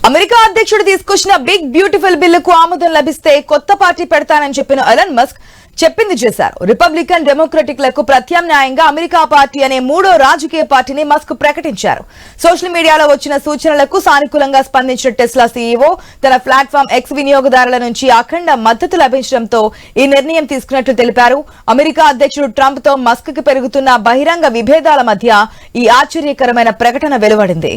America అధ్యక్షుడు తీసుకొచ్చిన big beautiful బిల్లుకు ఆమోదం లభిస్తే కొత్త పార్టీ పెడతానని చెప్పిన ఎలన్ మస్క్ చెప్పింది చేశారు. రిపబ్లికన్ డెమోక్రటిక్లకు ప్రత్యామ్నాయంగా అమెరికా పార్టీ అనే మూడో రాజకీయ పార్టీని మస్క్ ప్రకటించారు. సోషల్ మీడియాలో వచ్చిన సూచనలకు సానుకూలంగా స్పందించిన టెస్లా సీఈఓ తన ప్లాట్ఫామ్ ఎక్స్ వినియోగదారుల నుంచి అఖండ మద్దతు లభించడంతో ఈ నిర్ణయం తీసుకున్నట్లు తెలిపారు. అమెరికా అధ్యక్షుడు ట్రంప్ తో మస్క్ కి పెరుగుతున్న బహిరంగ విభేదాల మధ్య ఈ ఆశ్చర్యకరమైన ప్రకటన వెలువడింది.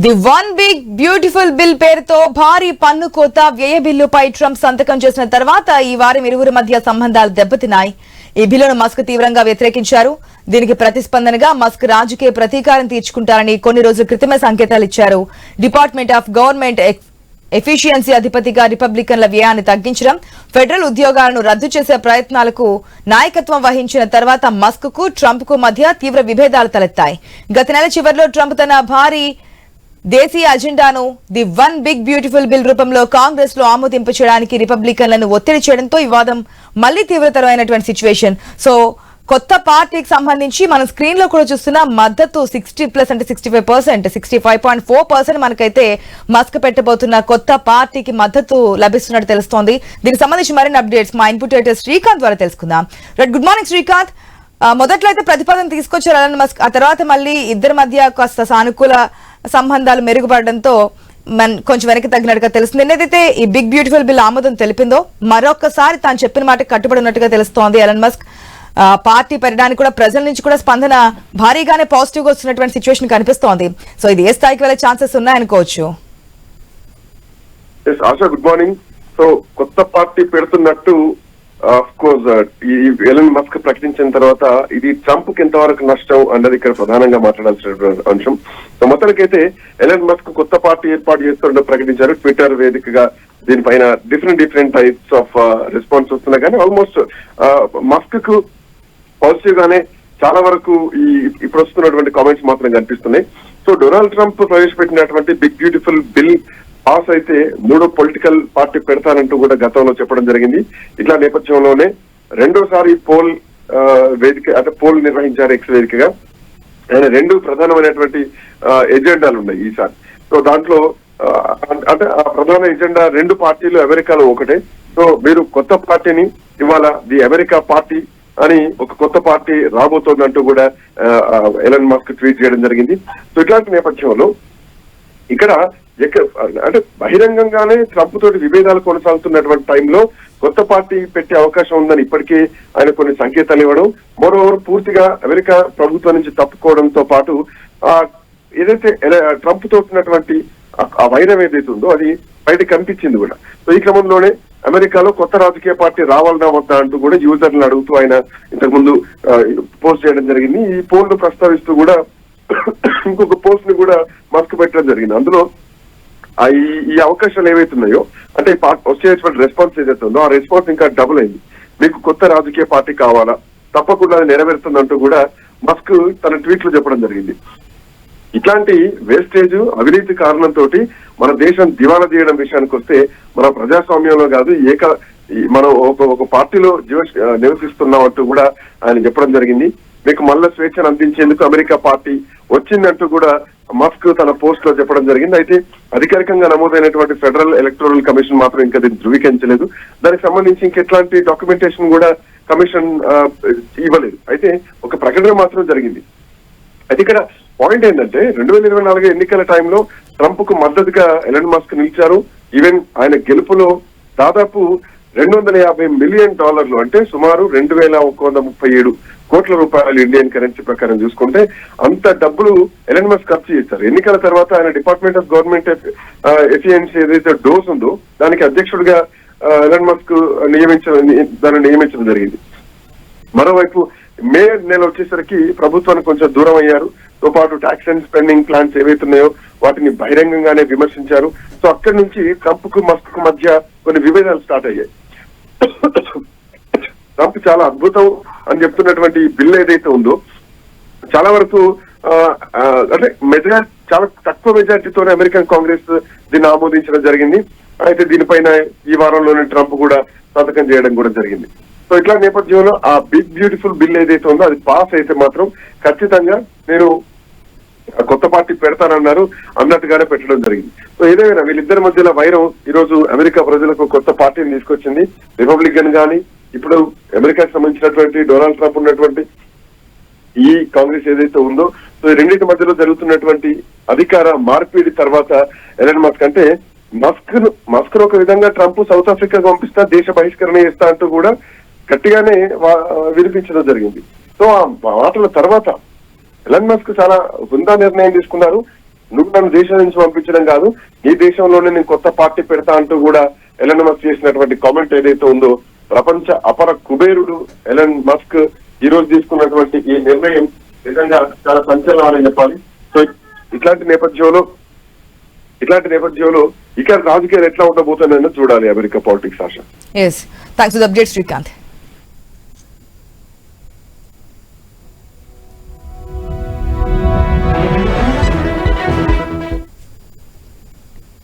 The one big beautiful bill పేరుతో భారీ పన్ను కోత వ్యయ బిల్లుపై ట్రంప్ సంతకం చేసిన తర్వాత ఈ వారం ఇరువురి మధ్య సంబంధాలు దెబ్బతిన్నాయి. ఈ బిల్లును మస్క్ తీవ్రంగా వ్యతిరేకించారు. దీనికి ప్రతిస్పందనగా మస్క్ రాజకీయ ప్రతీకారం తీర్చుకుంటారని కొన్ని రోజుల క్రితమే సంకేతాలు ఇచ్చారు. డిపార్ట్మెంట్ ఆఫ్ గవర్నమెంట్ ఎఫిషియన్సీ అధిపతిగా రిపబ్లికన్ల వ్యయాన్ని తగ్గించడం, ఫెడరల్ ఉద్యోగాలను రద్దు చేసే ప్రయత్నాలకు నాయకత్వం వహించిన తర్వాత మస్క్ కు ట్రంప్ కు మధ్య తీవ్ర విభేదాలు తలెత్తాయి. గత నెల చివరిలో ట్రంప్ తన భారీ దేశీయ అజెండాను the one big beautiful bill రూపంలో కాంగ్రెస్ లో ఆమోదింపు చేయడానికి రిపబ్లికన్లను ఒత్తిడి చేయడంతో ఈ వాదం మళ్లీ తీవ్రతరమైనటువంటి సిచ్యువేషన్. సో కొత్త పార్టీకి సంబంధించి మనం స్క్రీన్ లో కూడా చూస్తున్న మద్దతు 60+ అంటే 65%, 65.4% మనకైతే మస్క్ పెట్టబోతున్న కొత్త పార్టీకి మద్దతు లభిస్తున్నట్టు తెలుస్తోంది. దీనికి సంబంధించి మరిన్ని అప్డేట్స్ మా ఇన్పుట్ ఎడిటర్ శ్రీకాంత్ ద్వారా తెలుసుకుందాం. Good morning Srikanth. మొదట్లో అయితే ప్రతిపాదన తీసుకొచ్చారు ఎలన్ మస్క్, ఆ తర్వాత మళ్ళీ ఇద్దరి మధ్య కాస్త సానుకూల సంబంధాలు మెరుగుపడడంతో కొంచెం వెనక్కి తగ్గినట్టుగా తెలుస్తుంది. ఏదైతే ఈ బిగ్ బ్యూటిఫుల్ బిల్ ఆమోదం తెలిపిందో మరొకసారి తాను చెప్పిన మాట కట్టుబడినట్టుగా తెలుస్తోంది ఎలన్ మస్క్. పార్టీ పెట్టడానికి కూడా ప్రజల నుంచి కూడా స్పందన భారీగానే పాజిటివ్ గా వస్తున్నటువంటి సిచ్యువేషన్ కనిపిస్తోంది. సో ఇది ఏ స్థాయికి వెళ్ళే ఛాన్సెస్ ఉన్నాయనుకోవచ్చు? Asha, good morning. సో కొత్త పార్టీ పెడుతున్నట్టు ఆఫ్ కోర్స్ ఈ ఎలన్ మస్క్ ప్రకటించిన తర్వాత ఇది ట్రంప్ కి ఎంతవరకు నష్టం అన్నది ఇక్కడ ప్రధానంగా మాట్లాడాల్సిన అంశం. సో మొత్తానికైతే ఎలన్ మస్క్ కొత్త పార్టీ ఏర్పాటు చేస్తున్నట్టు ప్రకటించారు. ట్విట్టర్ వేదికగా దీనిపైన డిఫరెంట్ టైప్స్ ఆఫ్ రెస్పాన్స్ వస్తున్నాయి. కానీ ఆల్మోస్ట్ మస్క్ కు పాజిటివ్ గానే చాలా వరకు ఈ ఇప్పుడు వస్తున్నటువంటి కామెంట్స్ మాత్రం కనిపిస్తున్నాయి. సో డొనాల్డ్ ట్రంప్ ప్రవేశపెట్టినటువంటి బిగ్ బ్యూటిఫుల్ బిల్ పాస్ అయితే మూడో పొలిటికల్ పార్టీ పెడతానంటూ కూడా గతంలో చెప్పడం జరిగింది. ఇట్లా నేపథ్యంలోనే రెండోసారి పోల్ వేదిక అంటే పోల్ నిర్వహించారు ఎక్స్ వేదికగా. ఆయన రెండు ప్రధానమైనటువంటి ఎజెండాలు ఉన్నాయి ఈసారి. సో దాంట్లో అంటే ఆ ప్రధాన ఎజెండా రెండు పార్టీలు అమెరికాలో ఒకటే. సో మీరు కొత్త పార్టీని ఇవాళ ది అమెరికా పార్టీ అని ఒక కొత్త పార్టీ రాబోతోందంటూ కూడా ఎలన్ మస్క్ ట్వీట్ చేయడం జరిగింది. సో ఇట్లాంటి నేపథ్యంలో ఇక్కడ అంటే బహిరంగంగానే ట్రంప్ తోటి విభేదాలు కొనసాగుతున్నటువంటి టైంలో కొత్త పార్టీ పెట్టే అవకాశం ఉందని ఇప్పటికే ఆయన కొన్ని సంకేతాలు ఇవ్వడం, మరోవర్ పూర్తిగా అమెరికా ప్రభుత్వం నుంచి తప్పుకోవడంతో పాటు ఏదైతే ట్రంప్ తోటి ఉన్నటువంటి ఆ వైరం ఏదైతే ఉందో అది బయట కనిపించింది కూడా. సో ఈ క్రమంలోనే అమెరికాలో కొత్త రాజకీయ పార్టీ రావాలన్నా వద్దా అంటూ కూడా యూజర్లను అడుగుతూ ఆయన ఇంతకు ముందు పోస్ట్ చేయడం జరిగింది. ఈ పోల్ ను ప్రస్తావిస్తూ కూడా ఇంకొక పోస్ట్ ని కూడా మస్క్ పెట్టడం జరిగింది. అందులో ఈ అవకాశాలు ఏవైతున్నాయో అంటే వచ్చేటువంటి రెస్పాన్స్ ఏదైతే ఉందో ఆ రెస్పాన్స్ ఇంకా డబుల్ అయింది. మీకు కొత్త రాజకీయ పార్టీ కావాలా, తప్పకుండా అది నెరవేరుతుందంటూ కూడా మస్క్ తన ట్వీట్ లో చెప్పడం జరిగింది. ఇట్లాంటి వేస్టేజ్ అవినీతి కారణంతో మన దేశం దివాలా తీయడం విషయానికి వస్తే మన ప్రజాస్వామ్యంలో కాదు మనం ఒక పార్టీలో నివసిస్తున్నాం అంటూ కూడా ఆయన చెప్పడం జరిగింది. మీకు మళ్ళా స్వేచ్ఛను అందించేందుకు అమెరికా పార్టీ వచ్చిందంటూ కూడా మస్క్ తన పోస్ట్ లో చెప్పడం జరిగింది. అయితే అధికారికంగా నమోదైనటువంటి ఫెడరల్ ఎలక్టోరల్ కమిషన్ మాత్రం ఇంకా దీన్ని ధృవీకరించలేదు. దానికి సంబంధించి ఇంకెట్లాంటి డాక్యుమెంటేషన్ కూడా కమిషన్ ఇవ్వలేదు. అయితే ఒక ప్రకటన మాత్రం జరిగింది. అయితే ఇక్కడ పాయింట్ ఏంటంటే 2024 ఎన్నికల టైంలో ట్రంప్ కు మద్దతుగా ఎలన్ మస్క్ నిలిచారు. ఈవెన్ ఆయన గెలుపులో దాదాపు $250 మిలియన్ అంటే సుమారు 2137 కోట్ల రూపాయలు ఇండియన్ కరెన్సీ ప్రకారం చూసుకుంటే అంత డబ్బులు ఎలన్ మస్క్ ఖర్చు చేశారు. ఎన్నికల తర్వాత ఆయన డిపార్ట్మెంట్ ఆఫ్ గవర్నమెంట్ ఎఫిషియన్సీ ఏదైతే డోస్ ఉందో దానికి అధ్యక్షుడిగా ఎలన్ మస్క్ నియమించడం జరిగింది. మరోవైపు మే నెల వచ్చేసరికి ప్రభుత్వానికి కొంచెం దూరం అయ్యారు. తో పాటు ట్యాక్స్ అండ్ స్పెండింగ్ ప్లాన్స్ ఏవైతున్నాయో వాటిని బహిరంగంగానే విమర్శించారు. సో అక్కడి నుంచి ట్రంప్ కు మస్క్ కు మధ్య కొన్ని విభేదాలు స్టార్ట్ అయ్యాయి. ట్రంప్ చాలా అద్భుతం అని చెప్తున్నటువంటి బిల్ ఏదైతే ఉందో చాలా వరకు అంటే చాలా తక్కువ మెజార్టీతోనే అమెరికన్ కాంగ్రెస్ దీన్ని ఆమోదించడం జరిగింది. అయితే దీనిపైన ఈ వారంలోనే ట్రంప్ కూడా సంతకం చేయడం కూడా జరిగింది. సో ఇట్లా నేపథ్యంలో ఆ బిగ్ బ్యూటిఫుల్ బిల్ ఏదైతే ఉందో అది పాస్ అయితే మాత్రం ఖచ్చితంగా నేను కొత్త పార్టీ పెడతానన్నారు అన్నట్టుగానే పెట్టడం జరిగింది. సో ఏదైనా వీళ్ళిద్దరి మధ్యలో వైరం ఈ రోజు అమెరికా ప్రజలకు కొత్త పార్టీని తీసుకొచ్చింది. రిపబ్లికన్ గాని ఇప్పుడు అమెరికాకి సంబంధించినటువంటి డొనాల్డ్ ట్రంప్ ఉన్నటువంటి ఈ కాంగ్రెస్ ఏదైతే ఉందో సో ఈ రెండింటి మధ్యలో జరుగుతున్నటువంటి అధికార మార్పిడి తర్వాత ఎలన్ మస్క్ అంటే మస్క్ ఒక విధంగా ట్రంప్ సౌత్ ఆఫ్రికాకు పంపిస్తా, దేశ బహిష్కరణ చేస్తా అంటూ కూడా గట్టిగానే వినిపించడం జరిగింది. సో ఆ మాటల తర్వాత ఎలన్ మస్క్ చాలా హుందా నిర్ణయం తీసుకున్నారు. నువ్వు నన్ను దేశం నుంచి పంపించడం కాదు, ఈ దేశంలోనే నేను కొత్త పార్టీ పెడతా అంటూ కూడా ఎలన్ మస్క్ చేసినటువంటి కామెంట్ ఏదైతే ఉందో ప్రపంచ అపర కుబేరుడు ఎలన్ మస్క్ ఈ రోజు తీసుకున్నటువంటి ఈ నిర్ణయం నిజంగా చాలా సంచలనం చెప్పాలి. సో ఇట్లాంటి నేపథ్యంలో ఇక్కడ రాజకీయాలు ఎట్లా ఉండబోతున్నాయో చూడాలి America politics. Asha. Yes. Thanks for the update, Srikanth.